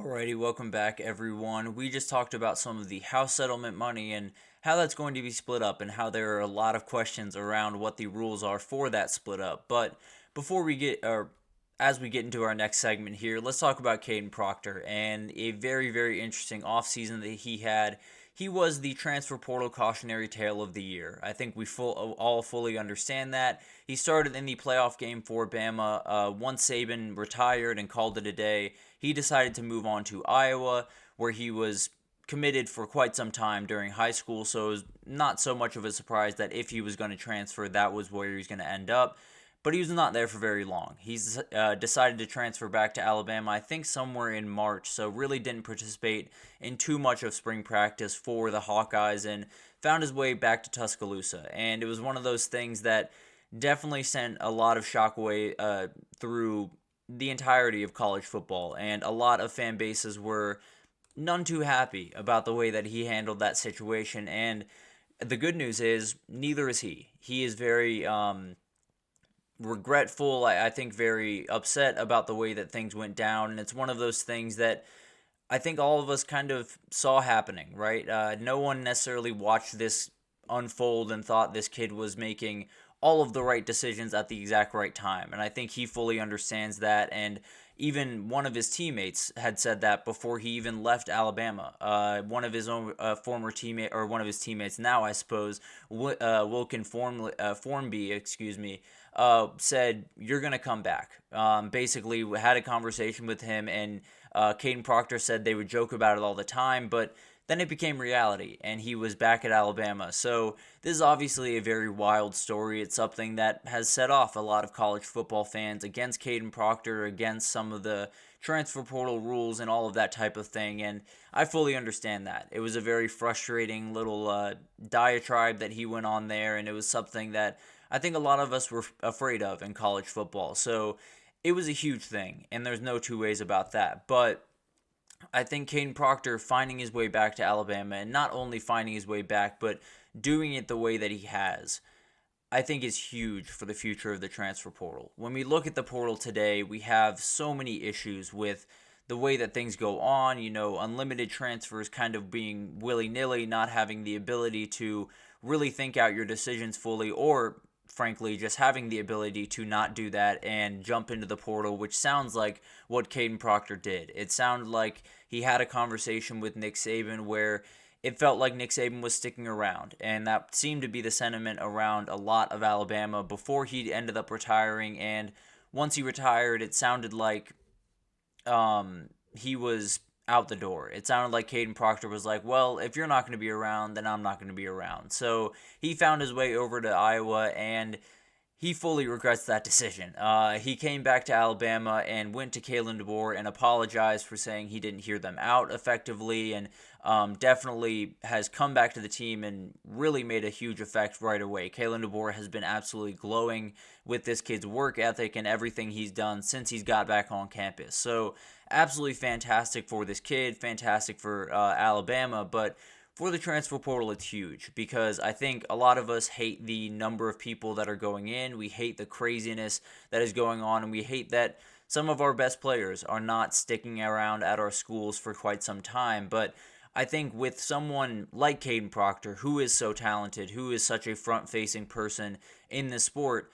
Alrighty, welcome back everyone. We just talked about some of the house settlement money and how that's going to be split up and how there are a lot of questions around what the rules are for that split up. But before we get or as we get into our next segment here, let's talk about Kadyn Proctor and a very, very interesting offseason that he had. He was the transfer portal cautionary tale of the year. I think we all fully understand that. He started in the playoff game for Bama. Once Saban retired and called it a day, he decided to move on to Iowa, where he was committed for quite some time during high school. So it was not so much of a surprise that if he was going to transfer, that was where he was going to end up. But he was not there for very long. He's decided to transfer back to Alabama, I think somewhere in March, so really didn't participate in too much of spring practice for the Hawkeyes and found his way back to Tuscaloosa. And it was one of those things that definitely sent a lot of shockwave through the entirety of college football, and a lot of fan bases were none too happy about the way that he handled that situation. And the good news is, neither is he. He is very regretful, I think very upset about the way that things went down, and it's one of those things that I think all of us kind of saw happening, right? No one necessarily watched this unfold and thought this kid was making all of the right decisions at the exact right time, and I think he fully understands that, and even one of his teammates had said that before he even left Alabama. One of his own former teammate, or one of his teammates now, I suppose, Wilkin Formby, said, "You're gonna come back." Basically, had a conversation with him, and Kadyn Proctor said they would joke about it all the time, but then it became reality, and he was back at Alabama. So this is obviously a very wild story. It's something that has set off a lot of college football fans against Kadyn Proctor, against some of the transfer portal rules and all of that type of thing, and I fully understand that. It was a very frustrating little diatribe that he went on there, and it was something that I think a lot of us were afraid of in college football. So it was a huge thing, and there's no two ways about that. But I think Kadyn Proctor finding his way back to Alabama, and not only finding his way back, but doing it the way that he has, I think is huge for the future of the transfer portal. When we look at the portal today, we have so many issues with the way that things go on, unlimited transfers kind of being willy-nilly, not having the ability to really think out your decisions fully, or frankly, just having the ability to not do that and jump into the portal, which sounds like what Kadyn Proctor did. It sounded like he had a conversation with Nick Saban where it felt like Nick Saban was sticking around, and that seemed to be the sentiment around a lot of Alabama before he ended up retiring. And once he retired, it sounded like he was out the door. It sounded like Kadyn Proctor was like, well, if you're not going to be around, then I'm not going to be around. So he found his way over to Iowa, and he fully regrets that decision. He came back to Alabama and went to Kalen DeBoer and apologized for saying he didn't hear them out effectively, and definitely has come back to the team and really made a huge effect right away. Kalen DeBoer has been absolutely glowing with this kid's work ethic and everything he's done since he's got back on campus. So absolutely fantastic for this kid, fantastic for Alabama, but for the transfer portal, it's huge because I think a lot of us hate the number of people that are going in. We hate the craziness that is going on, and we hate that some of our best players are not sticking around at our schools for quite some time. But I think with someone like Kadyn Proctor, who is so talented, who is such a front-facing person in the sport,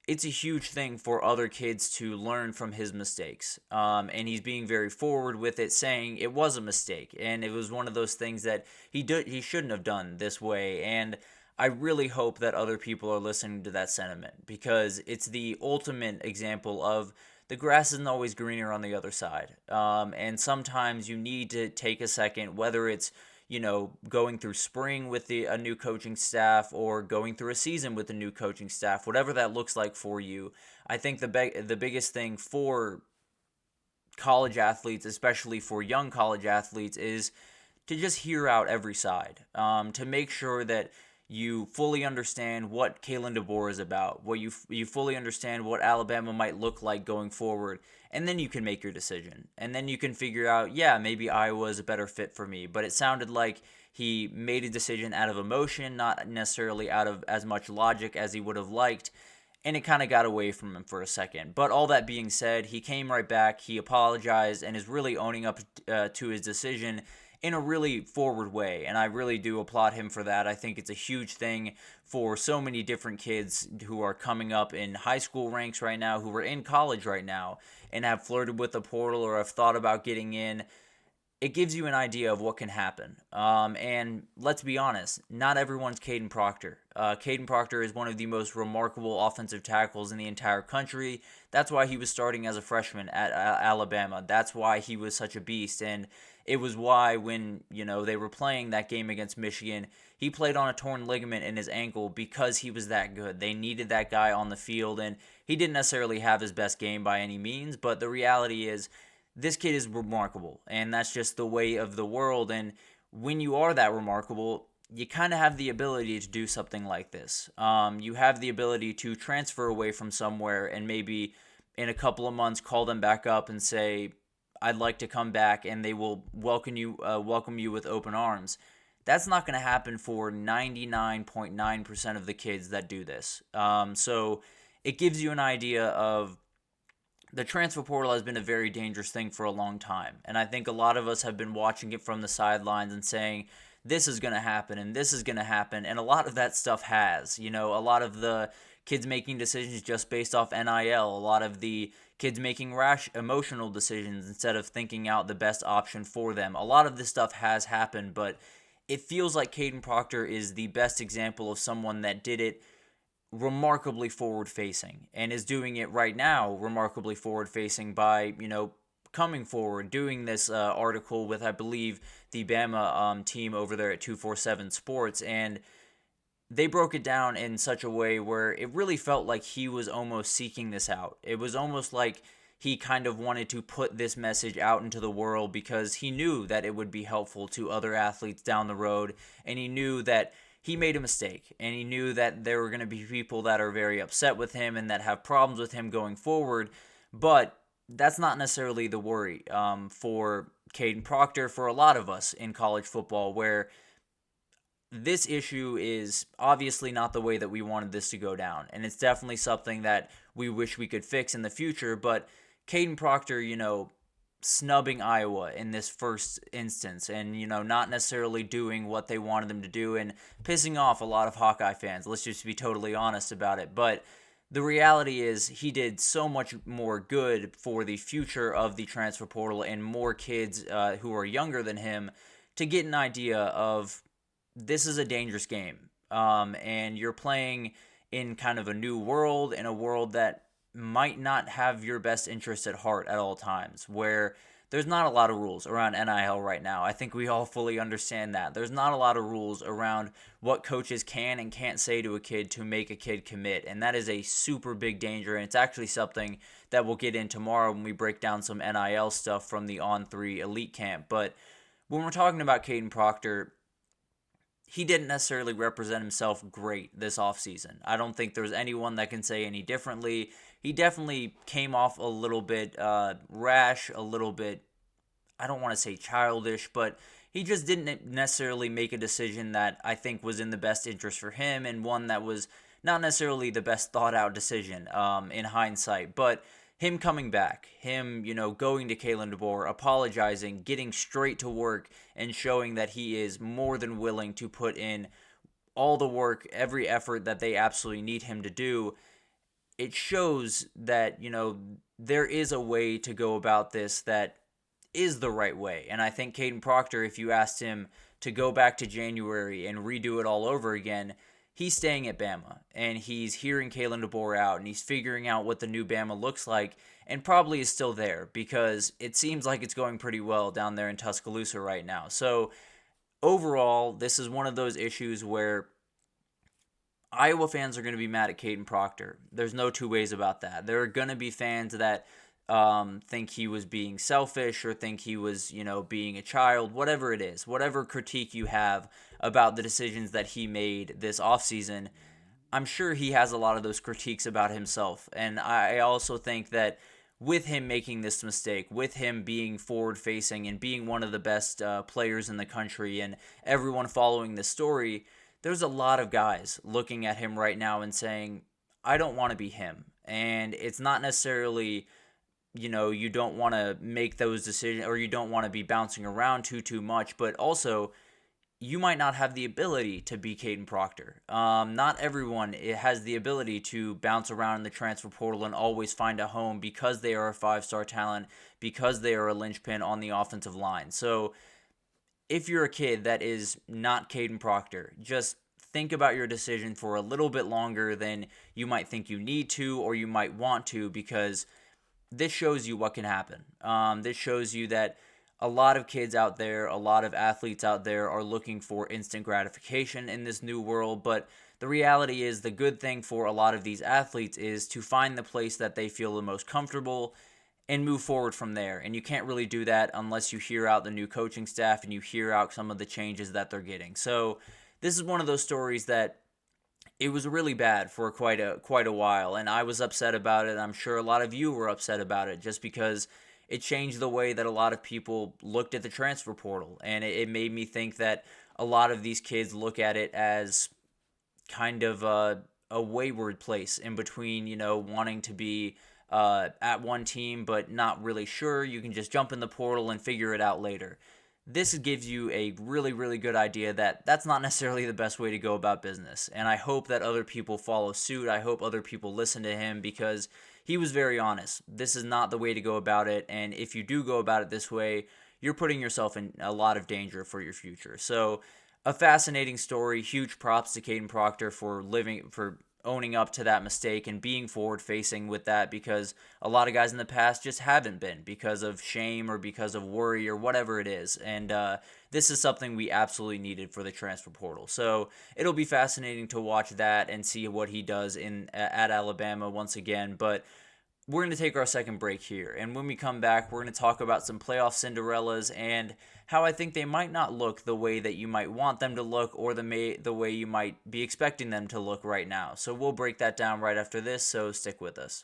it's a huge thing for other kids to learn from his mistakes. And he's being very forward with it, saying it was a mistake. And it was one of those things that he shouldn't have done this way. And I really hope that other people are listening to that sentiment, because it's the ultimate example of the grass isn't always greener on the other side. And sometimes you need to take a second, whether it's going through spring with a new coaching staff or going through a season with a new coaching staff, whatever that looks like for you. I think the biggest thing for college athletes, especially for young college athletes, is to just hear out every side, to make sure that you fully understand what Kalen DeBoer is about, what you fully understand what Alabama might look like going forward, and then you can make your decision. And then you can figure out, yeah, maybe Iowa is a better fit for me. But it sounded like he made a decision out of emotion, not necessarily out of as much logic as he would have liked. and it kind of got away from him for a second. But all that being said, he came right back, he apologized, and is really owning up to his decision in a really forward way, and I really do applaud him for that. I think it's a huge thing for so many different kids who are coming up in high school ranks right now, who are in college right now, and have flirted with the portal or have thought about getting in. It gives you an idea of what can happen. And let's be honest, not everyone's Kadyn Proctor. Kadyn Proctor is one of the most remarkable offensive tackles in the entire country. That's why he was starting as a freshman at Alabama. That's why he was such a beast. And it was why when, they were playing that game against Michigan, he played on a torn ligament in his ankle because he was that good. They needed that guy on the field, and he didn't necessarily have his best game by any means, but the reality is this kid is remarkable, and that's just the way of the world. And when you are that remarkable, you kind of have the ability to do something like this. You have the ability to transfer away from somewhere and maybe in a couple of months call them back up and say, I'd like to come back, and they will welcome you with open arms. That's not going to happen for 99.9% of the kids that do this. So it gives you an idea of the transfer portal has been a very dangerous thing for a long time. And I think a lot of us have been watching it from the sidelines and saying, this is going to happen and this is going to happen. And a lot of that stuff has. A lot of the kids making decisions just based off NIL, a lot of the kids making rash emotional decisions instead of thinking out the best option for them. A lot of this stuff has happened, but it feels like Kadyn Proctor is the best example of someone that did it remarkably forward-facing and is doing it right now remarkably forward-facing by, coming forward, doing this article with, I believe, the Bama team over there at 247 Sports, and they broke it down in such a way where it really felt like he was almost seeking this out. It was almost like he kind of wanted to put this message out into the world because he knew that it would be helpful to other athletes down the road, and he knew that he made a mistake, and he knew that there were going to be people that are very upset with him and that have problems with him going forward, but that's not necessarily the worry for Kadyn Proctor, for a lot of us in college football, where this issue is obviously not the way that we wanted this to go down, and it's definitely something that we wish we could fix in the future, but Kadyn Proctor, snubbing Iowa in this first instance and, not necessarily doing what they wanted them to do and pissing off a lot of Hawkeye fans. Let's just be totally honest about it. But the reality is he did so much more good for the future of the transfer portal and more kids who are younger than him to get an idea of this is a dangerous game. And you're playing in kind of a new world, in a world that might not have your best interest at heart at all times, where there's not a lot of rules around NIL right now. I think we all fully understand that. There's not a lot of rules around what coaches can and can't say to a kid to make a kid commit, and that is a super big danger, and it's actually something that we'll get in tomorrow when we break down some NIL stuff from the On3 Elite Camp. But when we're talking about Kadyn Proctor, he didn't necessarily represent himself great this offseason. I don't think there's anyone that can say any differently. He definitely came off a little bit rash, a little bit, I don't want to say childish, but he just didn't necessarily make a decision that I think was in the best interest for him, and one that was not necessarily the best thought out decision in hindsight. But him coming back, him, going to Kalen DeBoer, apologizing, getting straight to work, and showing that he is more than willing to put in all the work, every effort that they absolutely need him to do, it shows that, there is a way to go about this that is the right way. And I think Kadyn Proctor, if you asked him to go back to January and redo it all over again, he's staying at Bama, and he's hearing Kalen DeBoer out, and he's figuring out what the new Bama looks like, and probably is still there, because it seems like it's going pretty well down there in Tuscaloosa right now. So, overall, this is one of those issues where Iowa fans are going to be mad at Kadyn Proctor. There's no two ways about that. There are going to be fans that think he was being selfish or think he was, being a child, whatever it is, whatever critique you have about the decisions that he made this offseason, I'm sure he has a lot of those critiques about himself. And I also think that with him making this mistake, with him being forward-facing and being one of the best players in the country and everyone following this story, there's a lot of guys looking at him right now and saying, I don't want to be him. And it's not necessarily, you don't want to make those decisions, or you don't want to be bouncing around too much, but also you might not have the ability to be Kadyn Proctor. Not everyone has the ability to bounce around in the transfer portal and always find a home because they are a 5-star talent, because they are a linchpin on the offensive line. So if you're a kid that is not Kadyn Proctor, just think about your decision for a little bit longer than you might think you need to or you might want to, because this shows you what can happen. This shows you that a lot of kids out there, a lot of athletes out there are looking for instant gratification in this new world, but the reality is the good thing for a lot of these athletes is to find the place that they feel the most comfortable and move forward from there. And you can't really do that unless you hear out the new coaching staff and you hear out some of the changes that they're getting. So this is one of those stories that it was really bad for quite a while, and I was upset about it. I'm sure a lot of you were upset about it, just because it changed the way that a lot of people looked at the transfer portal, and it made me think that a lot of these kids look at it as kind of a wayward place in between, wanting to be at one team but not really sure. You can just jump in the portal and figure it out later. This gives you a really, really good idea that that's not necessarily the best way to go about business. And I hope that other people follow suit. I hope other people listen to him, because he was very honest. This is not the way to go about it. And if you do go about it this way, you're putting yourself in a lot of danger for your future. So a fascinating story. Huge props to Kadyn Proctor for owning up to that mistake and being forward facing with that, because a lot of guys in the past just haven't been, because of shame or because of worry or whatever it is. And this is something we absolutely needed for the transfer portal. So it'll be fascinating to watch that and see what he does at Alabama once again. But we're going to take our second break here, and when we come back, we're going to talk about some playoff Cinderellas and how I think they might not look the way that you might want them to look, or the way you might be expecting them to look right now. So we'll break that down right after this, so stick with us.